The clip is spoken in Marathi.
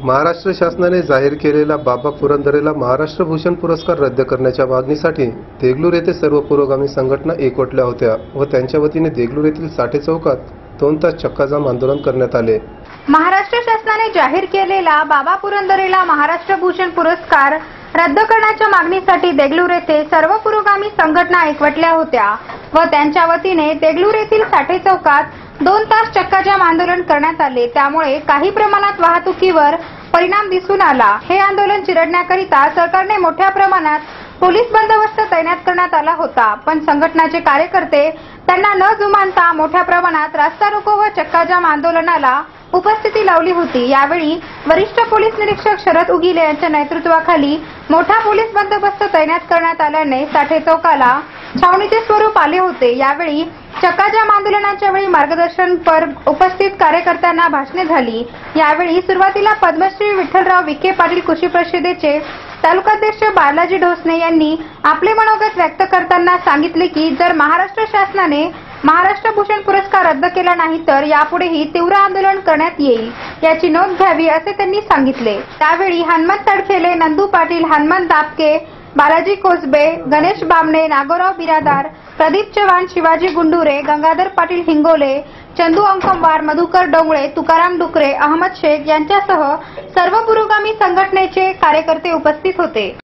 महाराष्ट्र शासनाने जाहीर केलेला बाबा पुरंदरेला महाराष्ट्र भूषण पुरस्कार रद्द करण्याच्या मागणीसाठी देगलूर येथे सर्व पुरोगामी संघटना एकवटल्या होत्या व त्यांच्या वतीने देगलूर येथील साठे चौकात 2 तास चक्काजाम आंदोलन करण्यात आले। महाराष्ट्र शासनाने जाहीर केलेला बाबा पुरंदरेला महाराष्ट्र भूषण पुरस्कार रद्द करण्याच्या मागणीसाठी देगलूर येथे सर्व पुरोगामी संघटना एकवटल्या होत्या व त्यांच्या वतीने देगलूर येथील साठे चौकात 2 तास चक्काजाम आंदोलन करण्यात आले। त्यामुळे काही प्रमाणात वाहतुकीवर परिणाम दिसून आला। हे आंदोलन चिरडण्याकरिता सरकारने मोठ्या प्रमाणात पोलीस बंदोबस्त तैनात करण्यात आला होता, पण संघटनाचे कार्यकर्ते त्यांना न जुमानता मोठ्या प्रमाणात रास्ता रोको व चक्काजाम आंदोलनाला उपस्थिती लावली होती। यावेळी वरिष्ठ पोलीस निरीक्षक शरद उगिले यांच्या नेतृत्वाखाली मोठा पोलीस बंदोबस्त तैनात करण्यात आल्याने साठे चौकाला छावणीचे स्वरूप आले होते। यावेळी चक्काजाम आंदोलनाच्या वेळी मार्गदर्शनपर उपस्थित कार्यकर्त्यांना भाषणे झाली। यावेळी सुरुवातीला पद्मश्री विठ्ठलराव विखे पाटील कृषी परिषदेचे तालुकाध्यक्ष बालाजी ढोसने यांनी आपले मनोगत व्यक्त करताना सांगितले की जर महाराष्ट्र शासनाने महाराष्ट्र भूषण पुरस्कार रद्द केला नाही तर यापुढेही तीव्र आंदोलन करण्यात येईल, याची नोंद घ्यावी असे त्यांनी सांगितले। त्यावेळी हनुमंत तडखेले, नंदू पाटील, हनुमंत दापके, बालाजी कोसबे, गणेश बामणे, नागोराव बिरादार, प्रदीप चव्हाण, शिवाजी गुंडुरे, गंगाधर पाटील हिंगोले, चंदू अंकमवार, मधुकर डोंगळे, तुकाराम डुकरे, अहमद शेख यांच्यासह सर्व पुरोगामी संघटनेचे कार्यकर्ते उपस्थित होते।